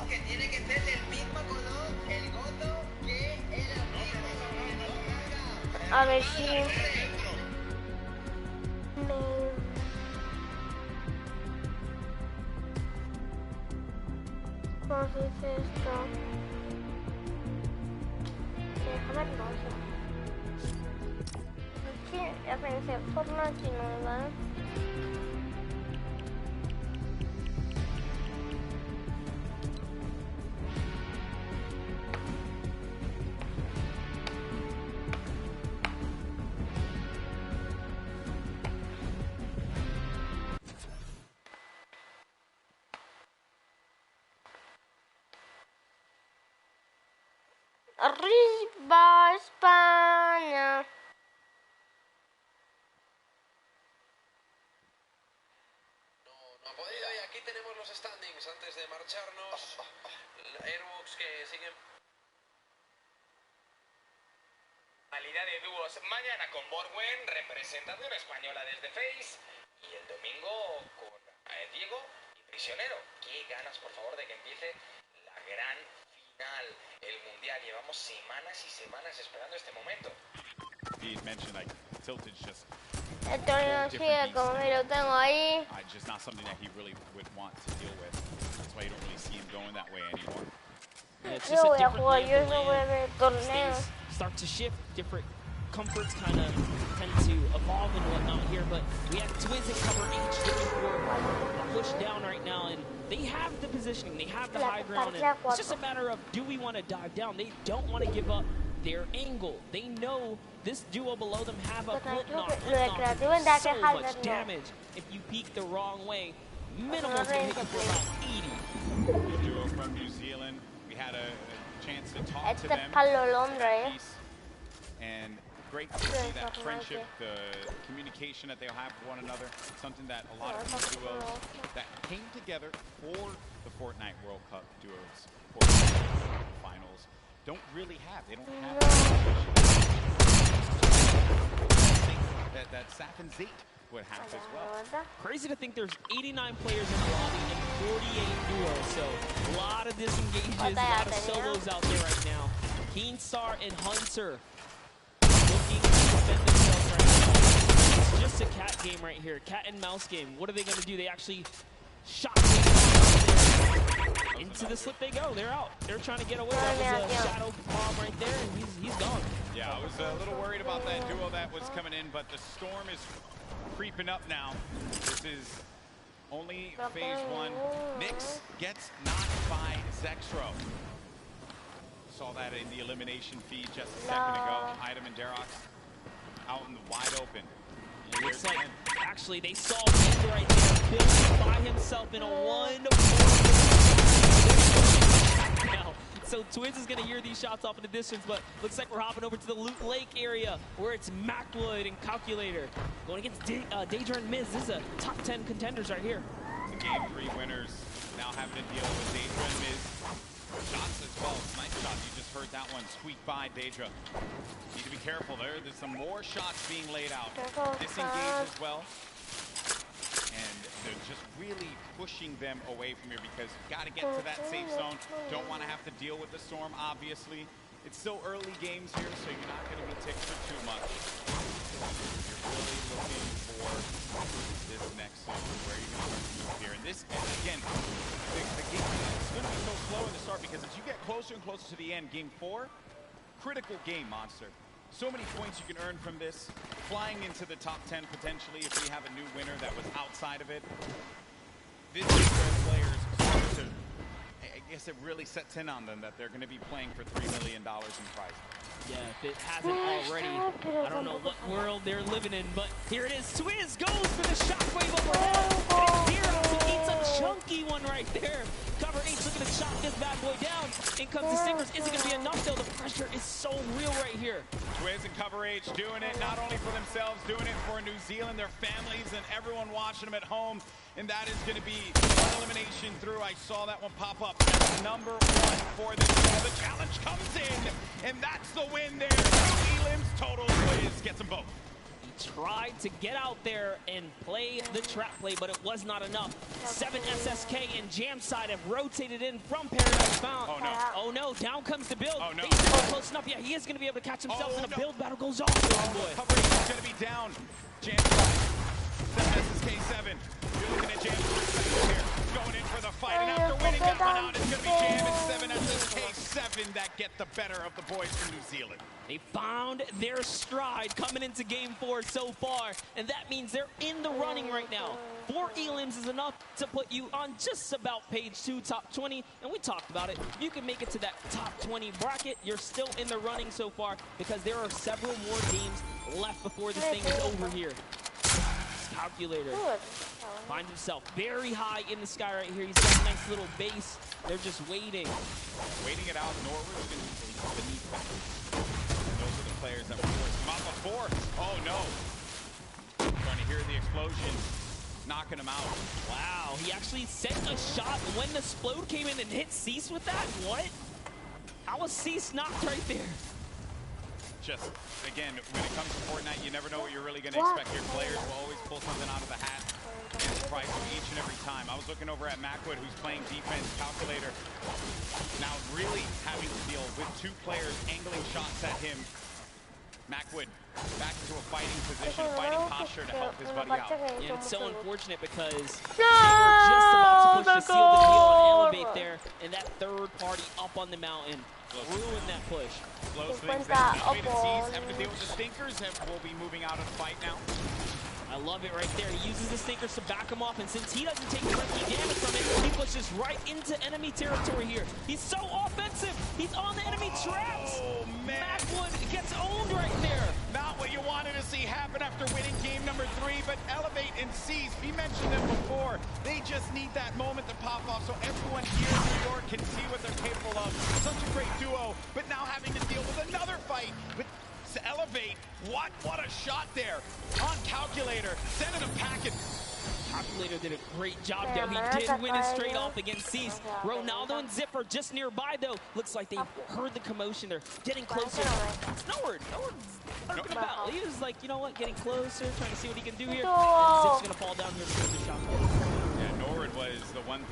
que tiene que ser del mismo color el gozo que el antiguo. A ver si ¿cómo se dice esto? Déjame verlo. Aquí aparece Fortnite y no, ¿vale? Arriba España. No ha podido y aquí tenemos los standings antes de marcharnos. Airbox que siguen. Calidad de dúos mañana con Borwen, representación española desde Face. Y el domingo con Diego y Prisionero. Qué ganas, por favor, de que empiece la gran final, el mundial. Llevamos semanas y semanas esperando este momento. He mentioned like Tilted's just Esto no sigue como me lo tengo ahí. just not something that he really would want to deal with. That's why you don't really see him going that way anymore. It's Yo just a voy a different jugar, lay yo of the no voy a land. ver torneos. Things start to shift, different comforts kind of tend to evolve and whatnot here, but we have Twiz and Cover H looking for a push down right now, and they have the positioning, they have the high ground, and it's just a matter of, do we want to dive down? They don't want to give up their angle. They know this duo below them have a Flipknot. Flipknot can do so much damage if you peek the wrong way. Minimal's gonna hit you for about 80. The duo from New Zealand, we had a chance to talk to Este them. es Palo Londra, And great to see that friendship, the communication that they'll have with one another, something that a lot of these duos that came together for the Fortnite World Cup duos, for the finals, don't really have. They don't have that Saf and Zate would have as well. Crazy to think there's 89 players in the lobby and 48 duos, so a lot of disengages, a lot of solos out there right now. Keenstar and Hunter looking to defend themselves right now. It's just a cat game right here, cat and mouse game. What are they going to do? They actually shot into the slip they go. They're out. They're trying to get away. That was a shadow bomb right there, and he's gone. Yeah, I was a little worried about that duo that was coming in, but the storm is creeping up now. This is only phase one. Nyx gets knocked by Zexro. Saw that in the elimination feed just a second ago. Item and Derox out in the wide open. It looks like, actually, they saw him right there, built by himself in a 1-4. Now, so Twiz is going to hear these shots off in the distance, but looks like we're hopping over to the Loot Lake area, where it's Macwood and Calculator going against Daedra and Miz. This is a top 10 contenders right here. The game 3 winners now having to deal with Daedra and Miz. Shots as well. Nice shot. You just heard that one squeak by Daedra. Need to be careful there. There's some more shots being laid out. Disengage as well. And they're just really pushing them away from here because you've got to get to that safe zone. Don't want to have to deal with the storm, obviously. It's still early games here, so you're not going to be ticked for too much. You're really looking for this next zone where you're going to move here. And this, again, the game is going to be so slow in the start because as you get closer and closer to the end, game 4, critical game, Monster. So many points you can earn from this. Flying into the top 10 potentially if we have a new winner that was outside of it. This is where players start to, I guess it really sets in on them that they're going to be playing for $3 million in prizes. Yeah, if it hasn't already, I don't know what world they're living in, but here it is. Twiz goes for the shockwave overhead. And Xerox eats a chunky one right there. Cover H looking to chop this bad boy down. In comes the Stingers. Is it going to be enough though? The pressure is so real right here. Twiz and Cover H doing it not only for themselves, doing it for New Zealand, their families, and everyone watching them at home. And that is going to be one elimination through. I saw that one pop up. That's number 1 for them. The challenge comes in, and that's the win there. Elims total Twiz gets them both. tried to get out there and play the trap play, but it was not enough. 7 SSK and Jamside have rotated in from Paradise Found. Oh, no. Oh, no. Down comes the build. Oh, no. He's close enough. Yeah, he is going to be able to catch himself, and the build battle goes off. Coverage is going to be down. Jamside. SSK7. You're looking at Jam for a second here. Going in for the fight. And after winning that one out, it's going to be Jam and 7 SSK7 that get the better of the boys from New Zealand. They found their stride coming into game 4 so far, and that means they're in the running right now. 4 elims is enough to put you on just about page 2, top 20, and we talked about it. You can make it to that top 20 bracket. You're still in the running so far because there are several more games left before this thing is over here. Calculator finds himself very high in the sky right here. He's got a nice little base. They're just waiting. Waiting it out. Norwich beneath them. Those are the players that were forced him out before. Oh no. Trying to hear the explosion. Knocking him out. Wow, he actually sent a shot when the Splode came in and hit Cease with that? What? How was Cease knocked right there? Just, again, when it comes to Fortnite, you never know what you're really going to expect. Your players will always pull something out of the hat and surprise you each and every time. I was looking over at Macwood, who's playing defense, Calculator, now really having to deal with 2 players angling shots at him. Macwood back into a fighting position, fighting posture to help his buddy out. Yeah, it's so unfortunate because they were just about to push to seal the deal and elevate there, and that third party up on the mountain ruined that push. Slows things down. Elevated Seas having to deal with the Stinkers, will be moving out of the fight now. I love it right there. He uses the Stinkers to back him off, and since he doesn't take directly damage from it, he pushes right into enemy territory here. He's so offensive. He's on the enemy traps. Oh, man. Macwood gets owned right there. Not what you wanted to see happen after winning game number 3, but Elevate and Seas, we mentioned them before. They just need that moment to pop off so everyone here in New York can see what they're capable of. Such a great duo, but now having to deal with another fight with Elevate. What a shot there on Calculator, sending him packing. Calculator did a great job though. He did win it straight off against Cease. Ronaldo and Zip are just nearby though. Looks like they heard the commotion. They're getting closer. It's Nord. Nord's lurking about. He was like, you know what, getting closer, trying to see what he can do here. And Zip's gonna fall down here for the shot. Yeah, Nord was the one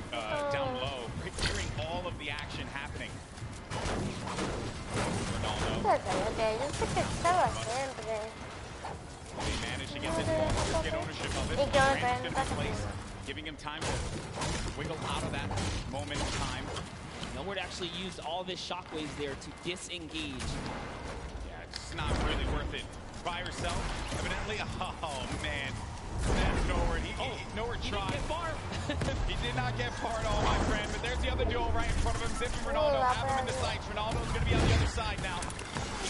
down low, hearing all of the action happening. Ronaldo. They managed to get this ball, get ownership of it. Brandon's going to be placed, giving him time to wiggle out of that moment in time. Nord actually used all of his shockwaves there to disengage. Yeah, it's not really worth it. By herself, evidently. Oh, man. That's Nord. Nord tried. He didn't get far. He did not get far at all, my friend. But there's the other duo right in front of him. Zip and Ronaldo have him in the sights. Ronaldo's going to be on the other side now.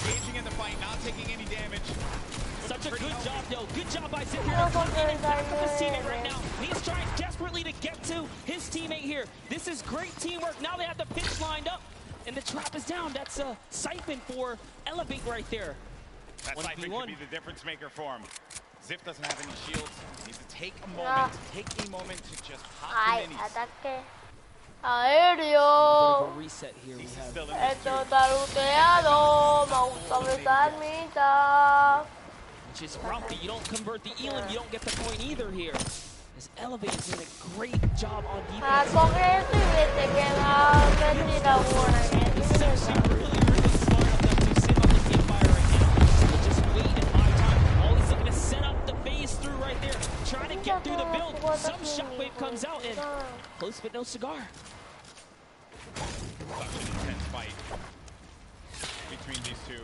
Engaging in the fight, not taking any damage. Such a good job, though. Good job by Zip here to come in and back up his teammate right now. He's trying desperately to get to his teammate here. This is great teamwork. Now they have the pitch lined up, and the trap is down. That's a siphon for Elevate right there. That siphon could be the difference maker for him. Zip doesn't have any shields. He needs to take a moment, to just pop the minis. Aéreo. Reset here. We have Esto está looteado. Me gusta besar mitad. which is rough. You don't convert the Elam, you don't get the point either here. As Elevate is doing a great job on defense. This is actually really smart of them to sit on the Spitfire right now. They just wait and buy time. Always looking to set up the phase through right there. Trying to get through the build. Some shockwave comes out and close but no cigar. Such an intense fight between these two.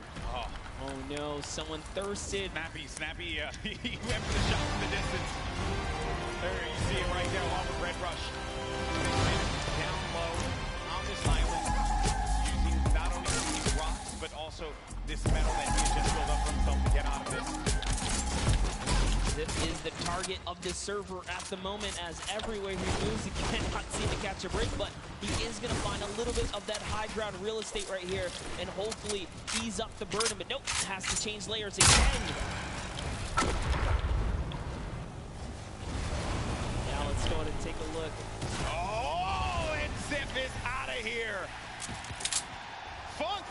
Oh no, someone thirsted. Snappy, he went for the shot from the distance. There, you see him right there along with Red Rush. Down low on this island, using not only these rocks, but also this metal that he has just built up for himself to get out of this. This is the target of this server at the moment, as everywhere he moves, he cannot seem to catch a break, but he is going to find a little bit of that high ground real estate right here and hopefully ease up the burden, but nope, has to change layers again. Now let's go ahead and take a look. Oh, and Zip is out of here. Funk,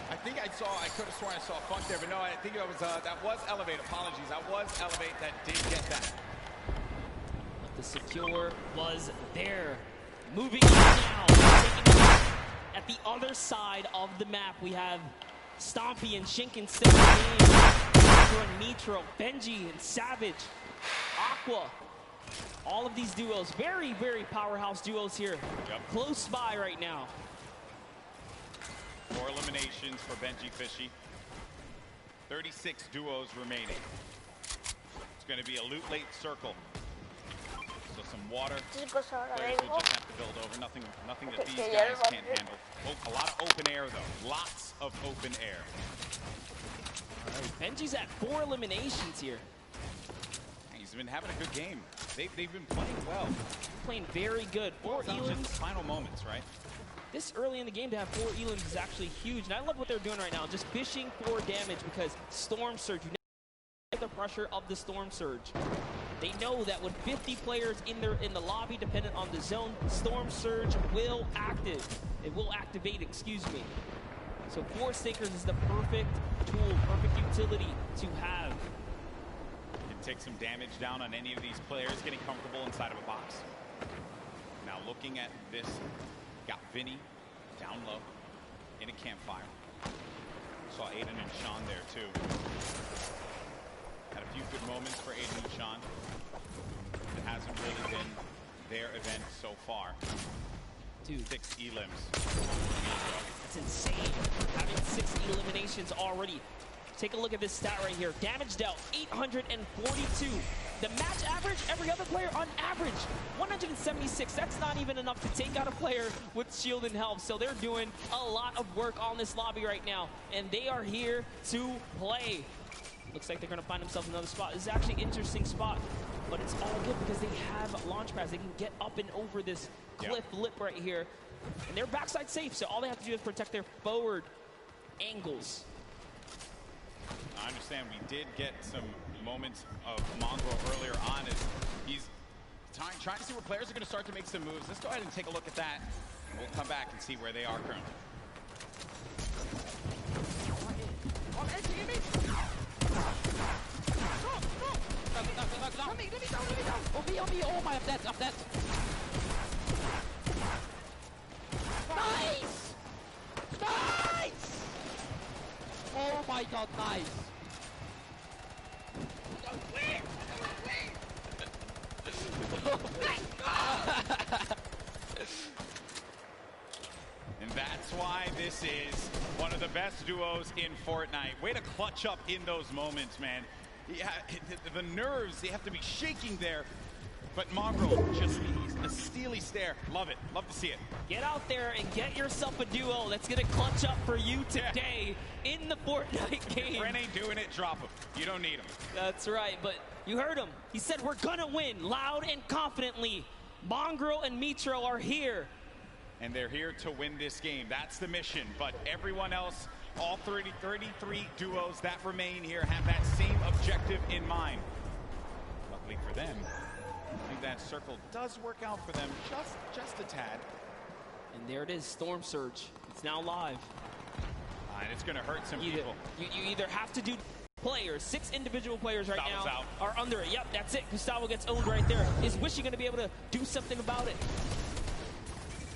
I think I could have sworn I saw Funk there, but no, I think it was, that was Elevate. Apologies, that was Elevate that did get that. But the secure was there. Moving on now. Taking a look at the other side of the map, we have Stompy and Shinken still in the game. Aqua and Mitro, Benji and Savage, Aqua. All of these duos, very, very powerhouse duos here. Yep. Close by right now. 4 eliminations for Benji Fishy. 36 duos remaining. It's going to be a loot late circle. So some water. Chicos, ahora Players will vengo. just have to build over. Nothing that these Que ya guys lo can't bajé. handle. A lot of open air though. Lots of open air. Benji's at 4 eliminations here. He's been having a good game. They've been playing well. Playing very good. 4 It's just elims. final moments, right? This early in the game to have 4 elims is actually huge. And I love what they're doing right now. Just fishing for damage because Storm Surge, you never get the pressure of the Storm Surge. They know that with 50 players in the lobby dependent on the zone, Storm Surge will activate, excuse me. So Force Takers is the perfect tool, perfect utility to have. Can take some damage down on any of these players getting comfortable inside of a box. Now looking at this, got Vinny down low in a campfire. Saw Aiden and Sean there too. Had a few good moments for Aiden and Sean. It hasn't really been their event so far. Dude, 6 elims. that's insane. Having 6 eliminations already. Take a look at this stat right here. Damage dealt, 842. The match average, every other player on average, 176. That's not even enough to take out a player with shield and health. So they're doing a lot of work on this lobby right now. And they are here to play. Looks like they're going to find themselves another spot. This is actually an interesting spot. But it's all good because they have launch pads. They can get up and over this cliff lip right here. And they're backside safe. So all they have to do is protect their forward angles. I understand we did get some moments of Mongrel earlier on as he's trying to see where players are going to start to make some moves. Let's go ahead and take a look at that. And we'll come back and see where they are currently. Oh my, up that. Nice! Nice! Oh my god, nice! And that's why this is one of the best duos in Fortnite. Way to clutch up in those moments, man. Yeah, the nerves, they have to be shaking there. But Mongrel, just a steely stare. Love it. Love to see it. Get out there and get yourself a duo that's going to clutch up for you today in the Fortnite game. Friend ain't doing it, drop him. You don't need him. That's right, but you heard him. He said we're going to win loud and confidently. Mongrel and Mitro are here. And they're here to win this game. That's the mission. But everyone else, all 33 duos that remain here have that same objective in mind. Luckily for them, I think that circle does work out for them just a tad. And there it is, Storm Surge. It's now live. And it's going to hurt some people. You either have to do players, 6 individual players right Gustavo's now out. are under it. Yep, that's it. Gustavo gets owned right there. Is Wishy going to be able to do something about it?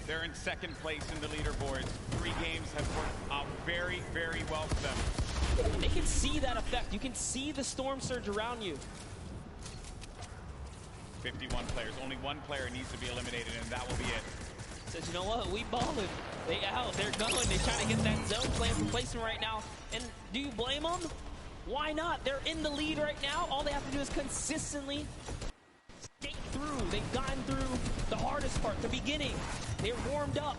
They're in second place in the leaderboards. 3 games have worked out very, very well for them. They can see that effect. You can see the Storm Surge around you. 51 players. Only 1 player needs to be eliminated, and that will be it. Says, you know what? We balling. They out. They're going. They're trying to get that zone plan for placement right now. And do you blame them? Why not? They're in the lead right now. All they have to do is consistently skate through. They've gotten through the hardest part, the beginning. They're warmed up.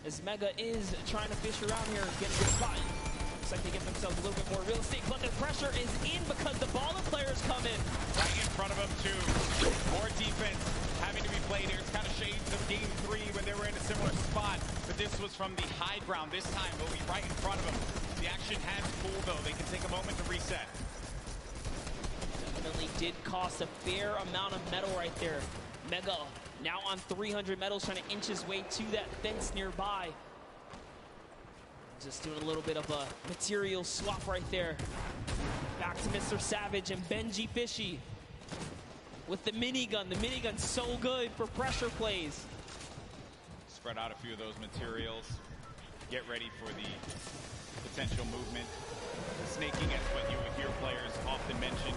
As Mega is trying to fish around here and get a good spot. Looks like they get themselves a little bit more real estate, but the pressure is in because the baller players come in. Right in front of them, too. More defense having to be played here. It's kind of shades of Game 3 when they were in a similar spot, but this was from the high ground. This time, they'll be right in front of them. The action has cooled, though. They can take a moment to reset. Definitely did cost a fair amount of metal right there. Mega now on 300 metals, trying to inch his way to that fence nearby. Just doing a little bit of a material swap right there. Back to Mr. Savage and Benji Fishy with the minigun. The minigun's so good for pressure plays. Spread out a few of those materials. Get ready for the potential movement. Snaking is what you would hear players often mention.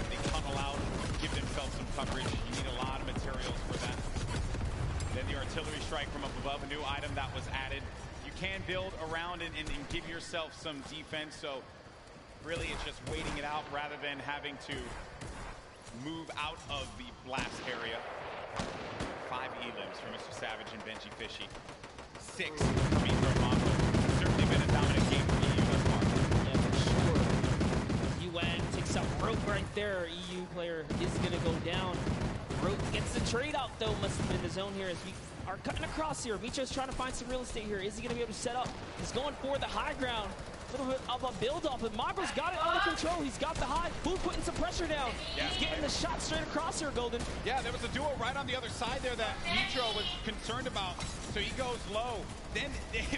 They tunnel out, give themselves some coverage. You need a lot of materials for that. Then the artillery strike from up above, a new item that was added. You can build around and give yourself some defense, so really it's just waiting it out rather than having to move out of the blast area. 5 elims for Mr. Savage and Benji Fishy. 6 for Mithra Mongo. Certainly been a dominant game for EU thus far. Yeah, for sure. UN takes out Rope right there. EU player is going to go down. Rope gets the trade out though. Must have been the zone here as we are cutting across here. Mitro's trying to find some real estate here. Is he going to be able to set up? He's going for the high ground. A little bit of a build-up, but Mongo's got it under control. He's got the high. Who's putting some pressure down? Yeah. He's getting the shot straight across here, Golden. Yeah, there was a duo right on the other side there that Mitro was concerned about. So he goes low. Then,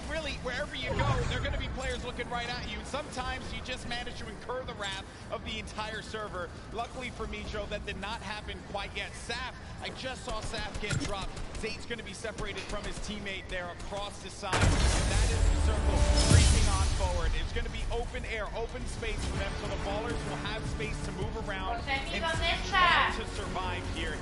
really, wherever you go, there are going to be players looking right at you. Sometimes you just manage to incur the wrath of the entire server. Luckily for Mitro, that did not happen quite yet. Saf, I just saw Saf get dropped. Zate's going to be separated from his teammate there across the side. That is the circle creeping on forward. It's going to be open air, open space for them, so the ballers will have space to move around and to survive here.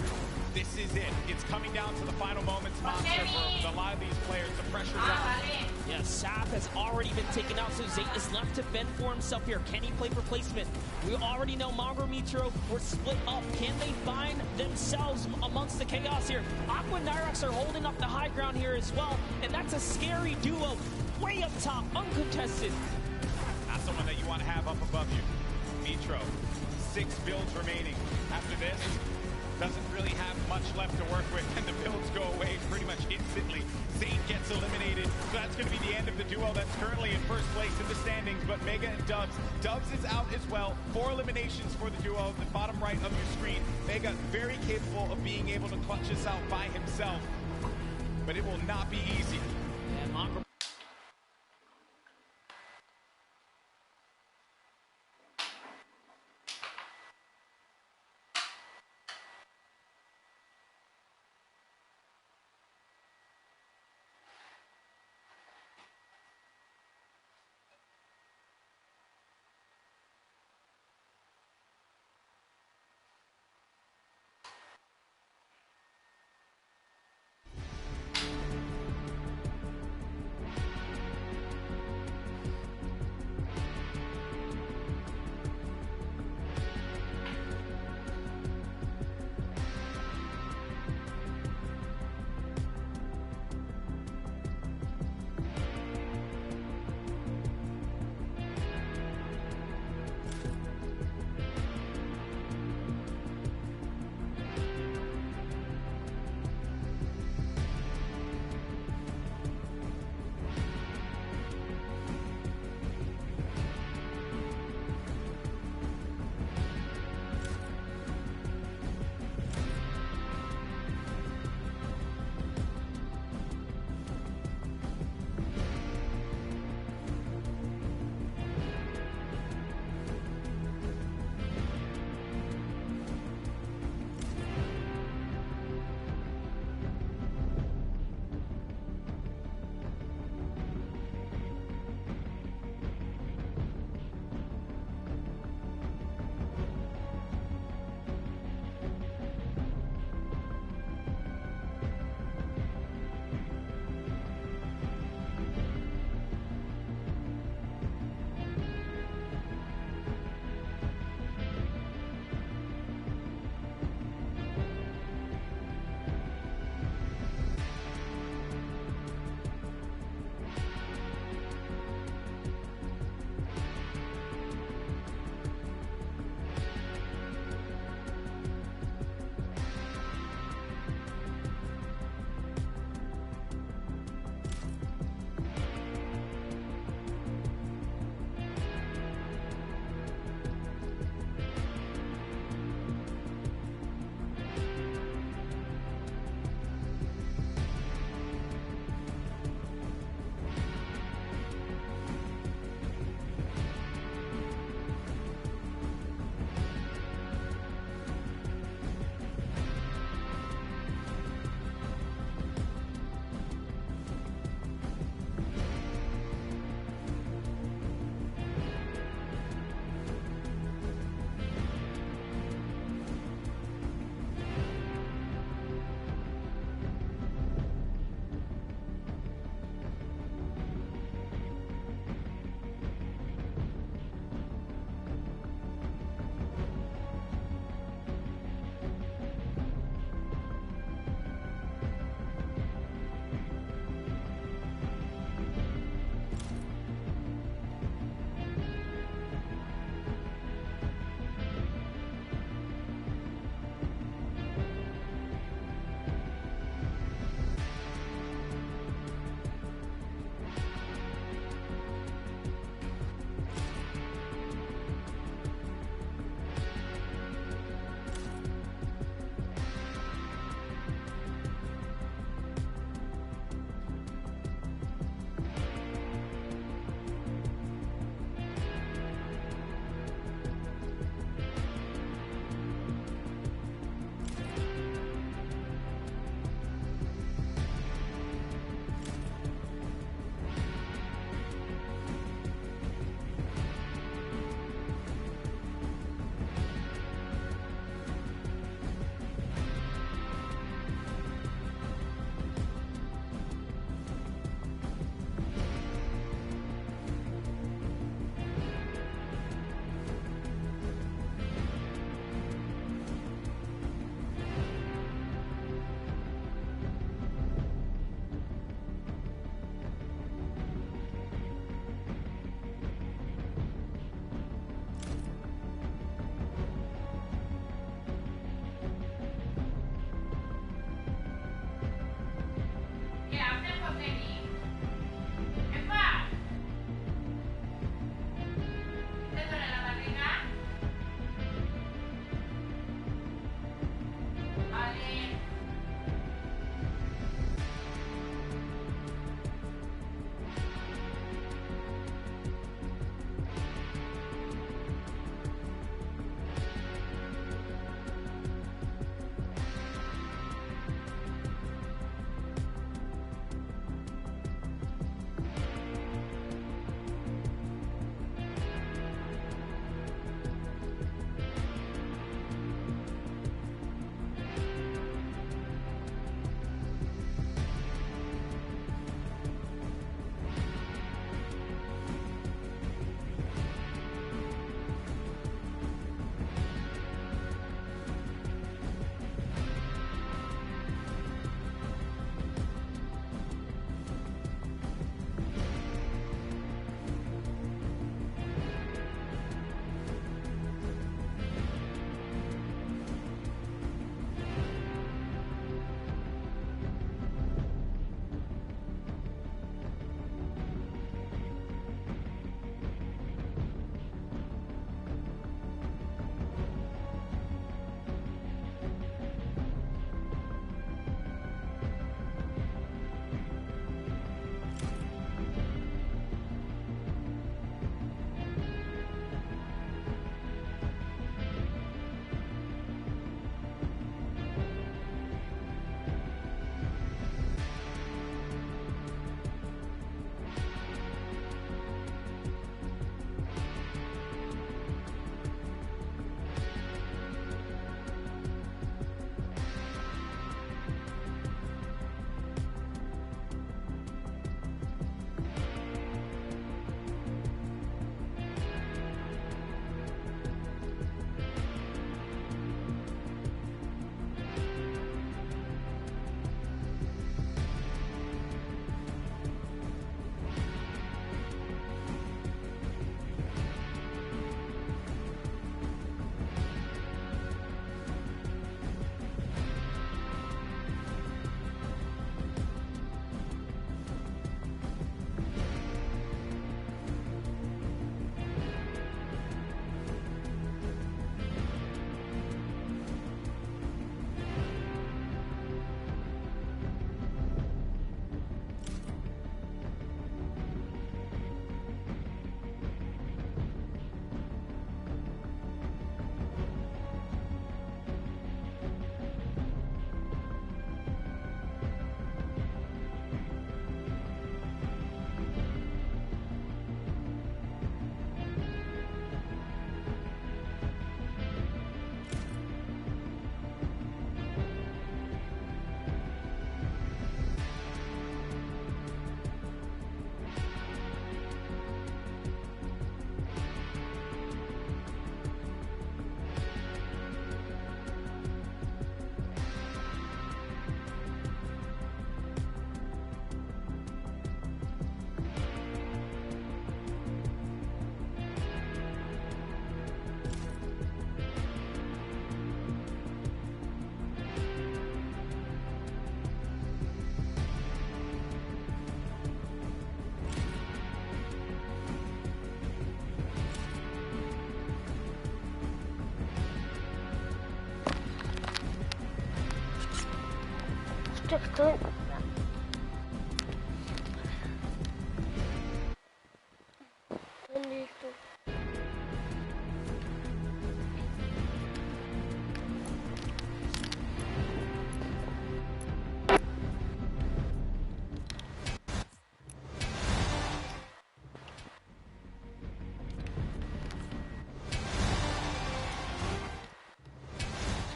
This is it. It's coming down to the final moments, Monster, for a lot of these players. The pressure's on. Yeah, Saf has already been taken out, so Zate is left to fend for himself here. Can he play replacement? We already know Mongo Mitro were split up. Can they find themselves amongst the chaos here? Aqua and Nyrox are holding up the high ground here as well, and that's a scary duo. Way up top, uncontested. That's the one that you want to have up above you. Mitro, 6 builds remaining. After this, doesn't really have much left to work with, and the builds go away pretty much instantly. Zate gets eliminated, so that's going to be the end of the duo that's currently in first place in the standings, but Mega and Dubs. Dubs is out as well. 4 eliminations for the duo, the bottom right of your screen. Mega very capable of being able to clutch this out by himself, but it will not be easy. And Mongo Estoy... Listo.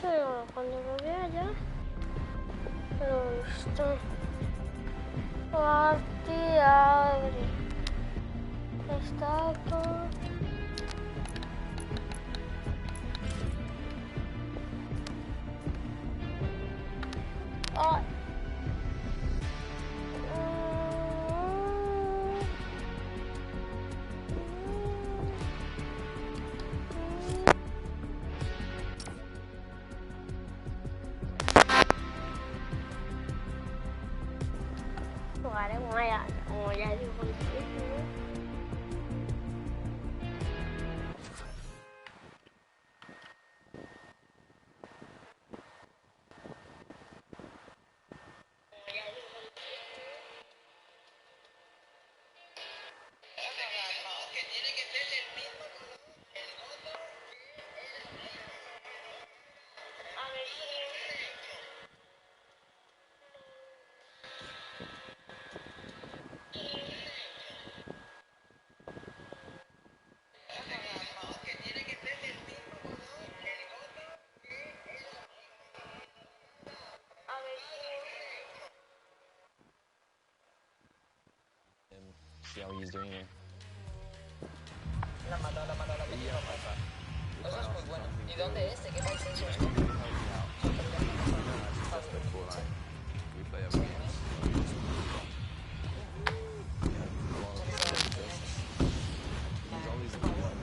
Pero cuando lo vea ya, pero listo. Abre. Está todo. Ay. Jugaré como ya dijo el título. Que tiene que ser del mismo color el gozo A ver si... que tiene que ser del mismo color el gozo A ver si... See how he's doing here. La mata. Eso es muy bueno. ¿Y dónde es? ¿De qué país es eso? We play every game. He's always alright.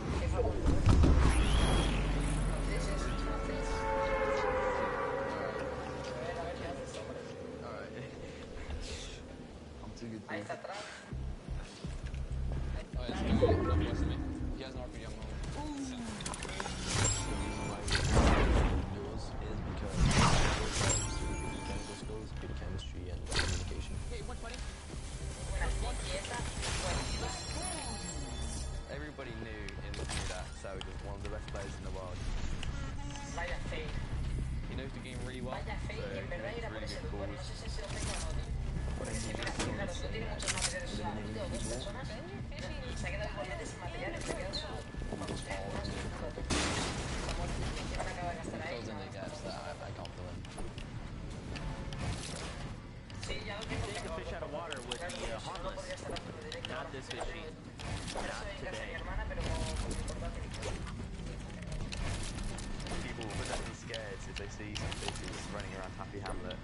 I'm too good. Ahí está atrás. Oh, yeah, look close to me. He has an RPG on mode. The reason why we duels is because both sides do mechanical skills, good chemistry, and communication. Everybody knew that Savage was one of the best players in the world. Vaya fake. He knows the game really well, Vaya so fake. he En verdad makes era por really ese good grupo. No calls. sé si se lo tengo o no. Porque es que mira, claro, no tiene muchos materiales. O sea, ha habido dos personas y se ha quedado igualmente sin materiales. Se ha quedado solo. Vamos, van a acabar de gastar ahí. Fills in the gaps that I can't fill in. Sí, ya lo tengo. Take a fish out of water would be harmless. Not this fishy. Not today. People would be scared if they see some fishes running around Happy Hamlet.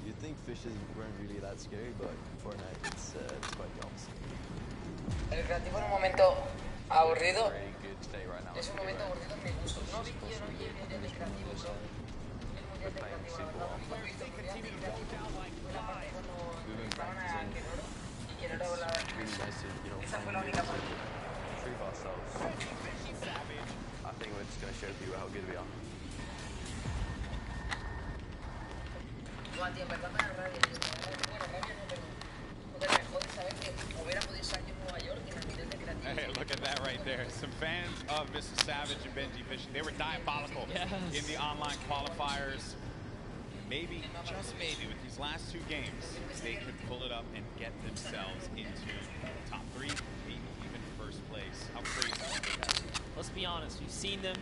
You'd think fishes weren't really that scary, but Fortnite, it's quite the opposite. El creativo en un momento aburrido. Very good state right now. Es un momento aburrido en mi gusto. No vi el mundial de creativo, bro. El mundial de creativo. No he visto el mundial de creativo. La parte cuando estaban a Quenoro y Quenoro la... Esa fue la única parte. Prove ourselves. I think we're just going to show people how good we are. No, tío, en verdad me da rabia, tío. Bueno, rabia no, pero... Joder, me jode saber que hubiera podido estar yo en Nueva York en el mundial de creativo. Hey, look at that right there. Some fans of Mr. Savage and Benji Fishing, they were diabolical in the online qualifiers. Maybe, just maybe, with these last two games, they could pull it up and get themselves into top three, maybe even first place. How crazy would that be? Let's be honest, we've seen them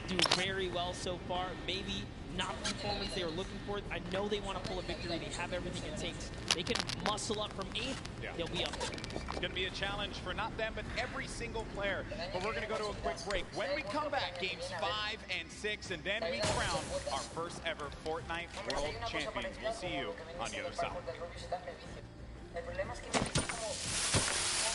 do very well so far. Maybe not the performance they were looking for. I know they want to pull a victory. They have everything it takes. They can muscle up from 8th. Yeah. They'll be up there. It's going to be a challenge for not them, but every single player. But we're going to go to a quick break. When we come back, games 5 and 6, and then we crown our first ever Fortnite World Champions. We'll see you on the other side. El problema es que me dice como...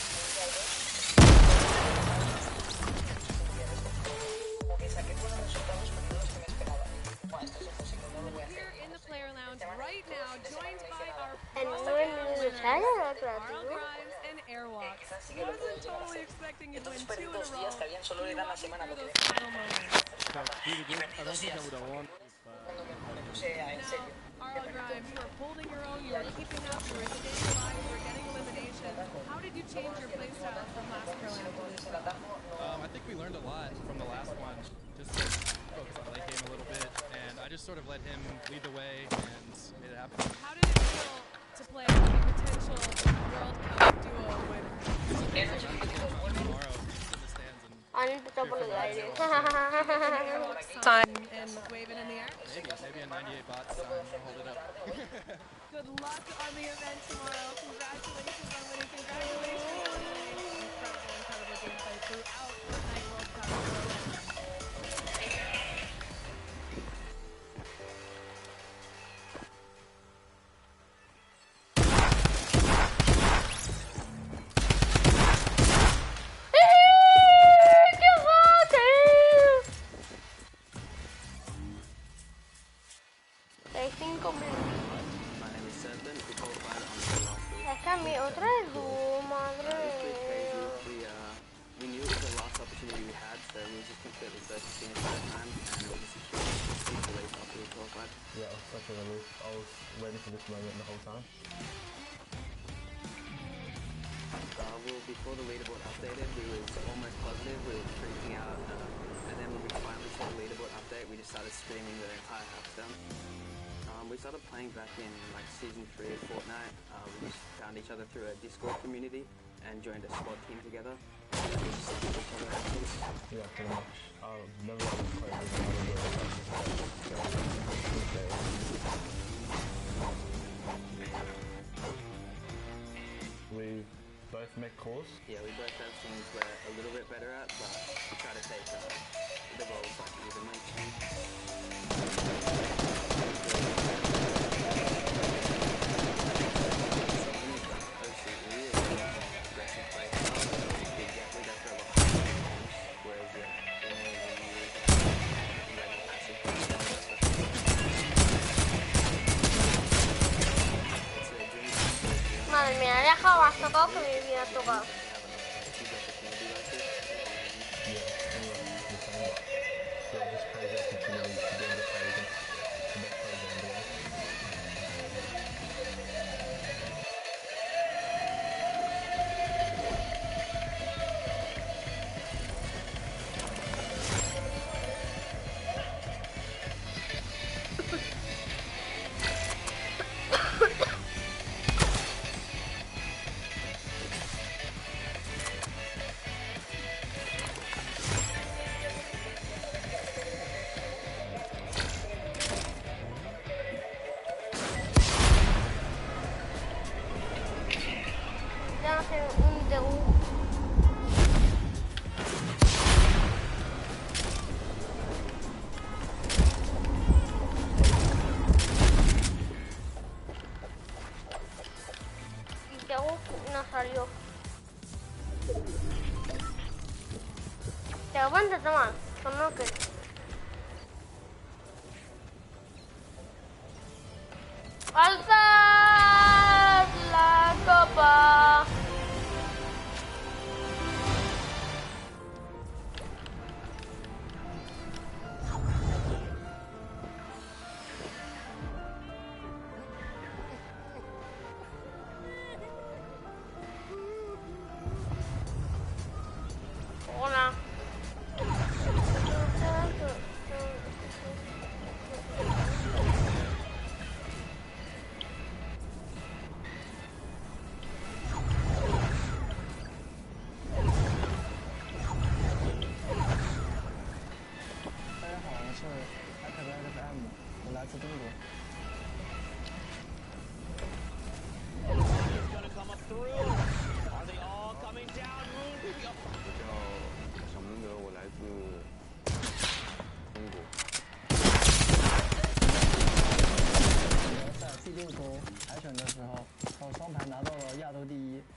Como que saqué buenos resultados, pero no los que me esperaba. Bueno, esto es imposible, no lo voy a hacer. Here in the player lounge right now, joined by our El pro nuevo players, China Carl creativo. Grimes and Airwalk. Wasn't totally expecting you to win Entonces 2 perdí in a 2 días, que row. habían solo Can le you dan la walk me semana through porque those final moments? y perdí 2 días. Cuando me puse a en serio. Now, Carl Grimes, you are picking up, you were staying alive, you were getting elimination. How did you change your playstyle from last Pro-Am to this one? I think we learned a lot from the last one. Just to focus on late game a little bit, and I just sort of let him lead the way and made it happen. How did it feel to play a potential World Cup duo winner? Tomorrow, just in the stands and Anil tetap boleh air. Sign and wave it in the air? maybe a 98 bot sign. I'll hold it up. Good luck on the event tomorrow. Congratulations on winning. Congratulations on playing incredible gameplay throughout Fortnite World Cup. My name is Serpent. We qualified on the last week. Es que mi otra es Zoom, madre. We knew it was the last opportunity we had, so we just completely searched the entire time, and it was a huge relief after we qualified. Yeah, it was such a relief. I was ready for this moment the whole time. Well, before the leaderboard updated, we were almost positive. We were freaking out, and then when we finally saw the leaderboard update, we just started screaming the entire house down. We started playing back in like Season 3 of Fortnite. We just found each other through a Discord community and joined a squad team together. And we just kept each other active. Yeah, pretty much. I've never really played we both make calls. Yeah, we both have things we're a little bit better at, but we try to take the goals like evenly. Madre mía, he dejado hasta todo que me hubiera tocado. salió. Te aguanta, toma. Toma que. ¡Alzad la copa! Hola.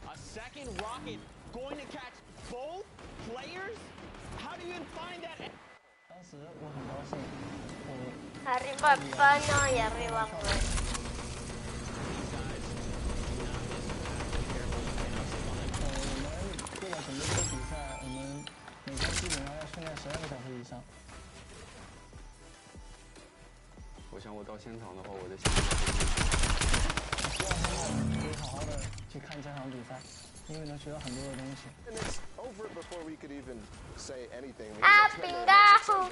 A second rocket going to catch both players? How do you even find that? Arriba Pano y arriba Juan. 赛，因为能学到很多的东西。 And it's over before we could even say anything. ¡Ah, pingajo!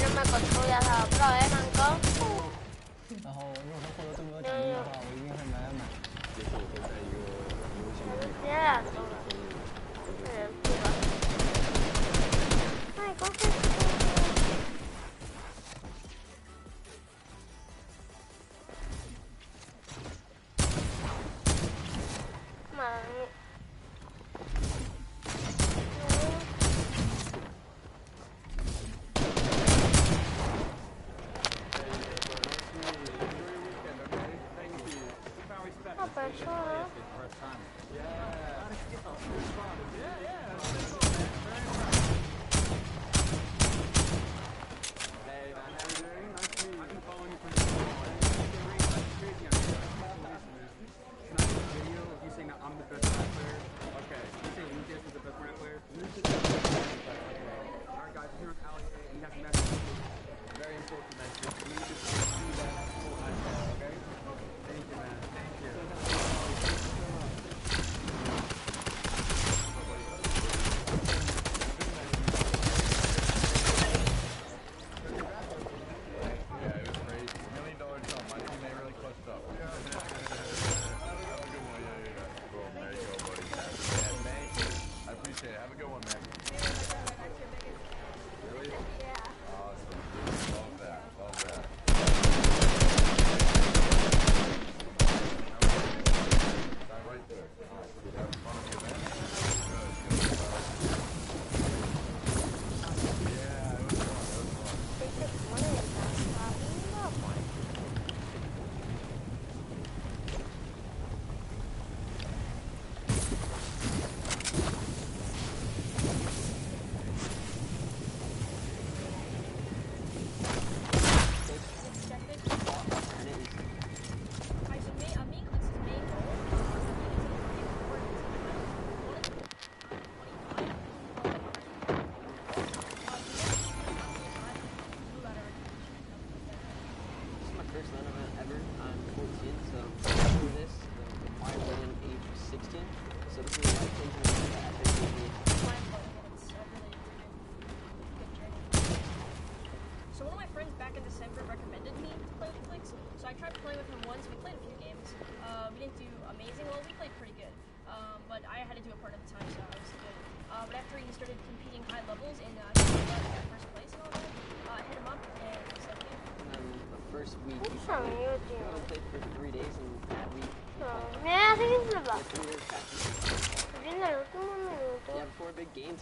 No me construyas la otra vez, manco. 然后如果说获得这么多奖励的话，我一定会买。Ay, coge. Mami. Una persona.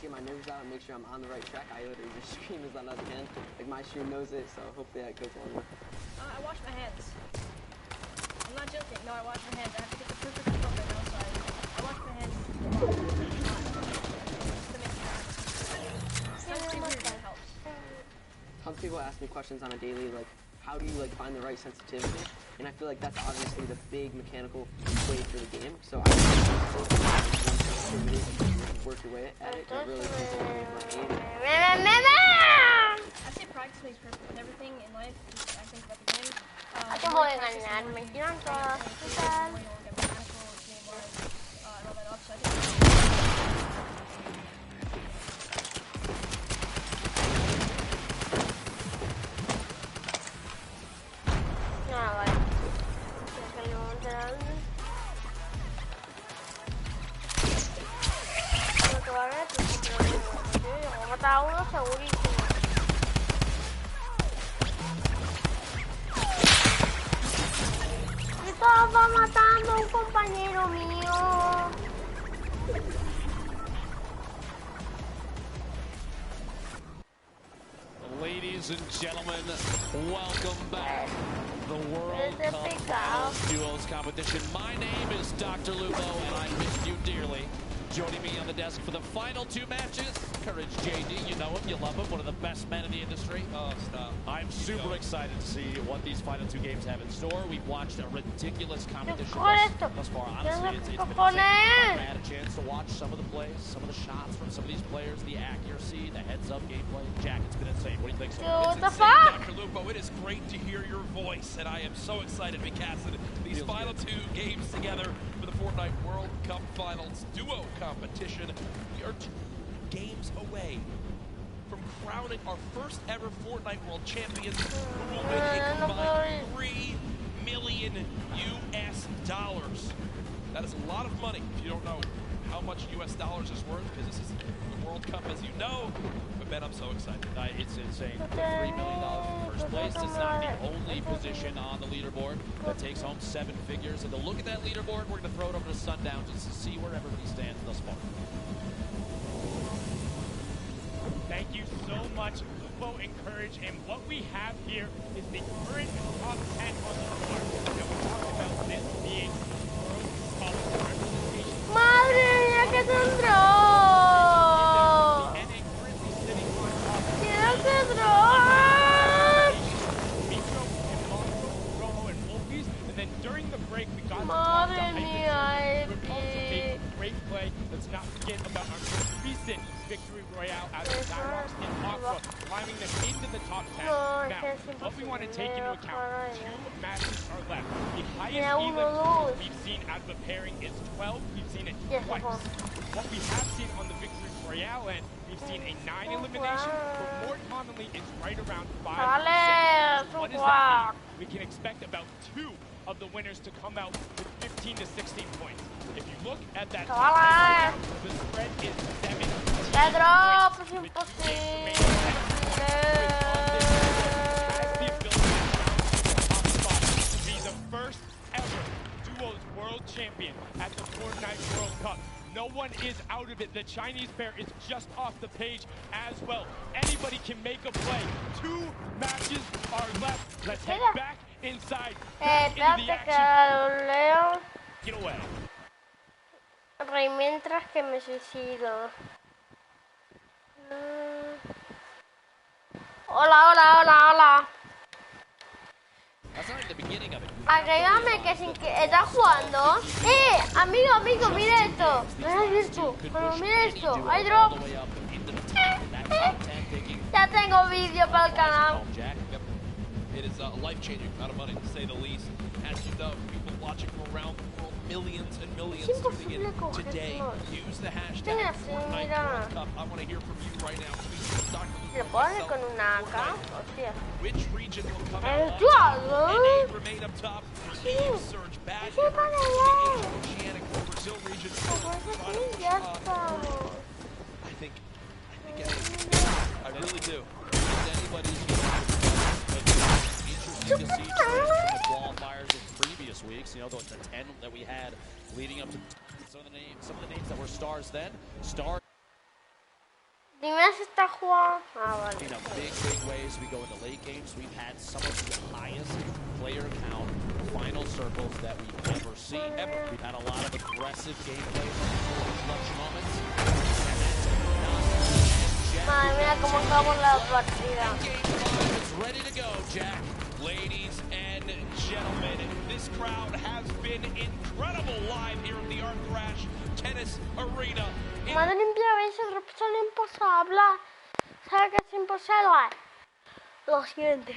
Get my nerves out and make sure I'm on the right track. I literally just scream as loud as I can. Like my stream knows it, so hopefully that goes longer. I wash my hands. I'm not joking. No, I wash my hands. I have to get the perfect control right now, so I wash my hands. Tons of people ask me questions on a daily, like, how do you like find the right sensitivity? And I feel like that's obviously the big mechanical way for the game. So I work your way at it. It really depends on your aim. I say practice makes perfect with everything in life. I think about the game. I te voy a engañar, me quieren todas. ¿Qué tal? Mata a uno segurísimo. Estaba matando a un compañero mío. Ladies and gentlemen, welcome back. The World Cup Finals Duos competition. My name is Dr. Lupo, and I missed you dearly. Joining me on the desk for the final 2 matches, Courage JD. You know him, you love him, one of the best men in the industry. Oh, stop. I'm super excited to see what these final 2 games have in store. We've watched a ridiculous competition thus far. Honestly, it's been insane. I had a chance to watch some of the plays, some of the shots from some of these players, the accuracy, the heads-up gameplay. Jack, it's been insane. What do you think so far? It's insane, Dr. Lupo. It is great to hear your voice, and I am so excited to be casted these final 2 games together for the Fortnite World Cup Finals duo competition. We are 2 games away from crowning our first ever Fortnite World Champions, who will win a combined $3 million US. That is a lot of money if you don't know how much US dollars is worth, because this is the World Cup, as you know. But Ben, I'm so excited. It's insane. $3 million in first place. It's not the only position on the leaderboard that takes home 7 figures. And to look at that leaderboard, we're going to throw it over to Sundown just to see where everybody stands thus far. Thank you so much, Lupo and Courage. And what we have here is the current top 10 on the board. And we talked about this being World Cup representation. Madre mía, que tendrá. Quiero que And then during the break, we got Madre mía, great play. Let's not forget about our most recent victory royale out of Cyrox and Aqua, climbing them into the top 10. Now, what we want to take into account, 2 matches are left. The highest ELIM we've seen out of a pairing is 12. We've seen it twice. What we have seen on the victory royale end, we've seen a 9 elimination, but more commonly it's right around 5 or 6. What does that mean? We can expect about 2 of the winners to come out with 15 to 16 points. If you look at that top 10, the spread is 7. Pedro, pues imposible. To be the first ever duos world champion at the Fortnite World Cup. No one is out of it. The Chinese pair is just off the page as well. Anybody can make a play. 2 matches are left. Let's head back inside. Back into the action. Leo. Get away. Rey, mientras que me suicido. Hola. Agrégame que sin que estás jugando. Amigo, mira esto. Mira esto. Hay drop. Ya tengo vídeo para el canal. It is a life-changing amount of money, to say the least. As you know, people watching from around the world, millions and millions tuning in today. Use the hashtag Fortnite World Cup. I want to hear from you right now. Please, Dr. Which region will come out and remain up top? Team surge back to the Asian-Oceanic Brazil region. I really do. Anybody's interesting to see from the qualifiers of previous weeks. You know, the 10 that we had leading up to some of the names that were stars then. Dime si está jugando. Vale. In a big ways, we go into late games. We've had some of the highest player count final circles that we've ever seen. We've had a lot of aggressive gameplay, clutch moments. Madre mía, cómo acabamos la partida. It's ready to go, Jack. Ladies and gentlemen, this crowd has been incredible live here at the Arthrash Tennis Arena. Madre mía, veis el drop solo imposible hablar. ¿Sabes qué es imposible? Lo siguiente.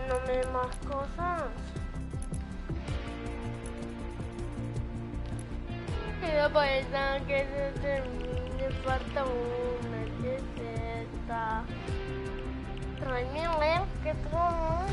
No me den más cosas. Quiero pensar que se termine, falta una, que es esta. Tráeme que todo.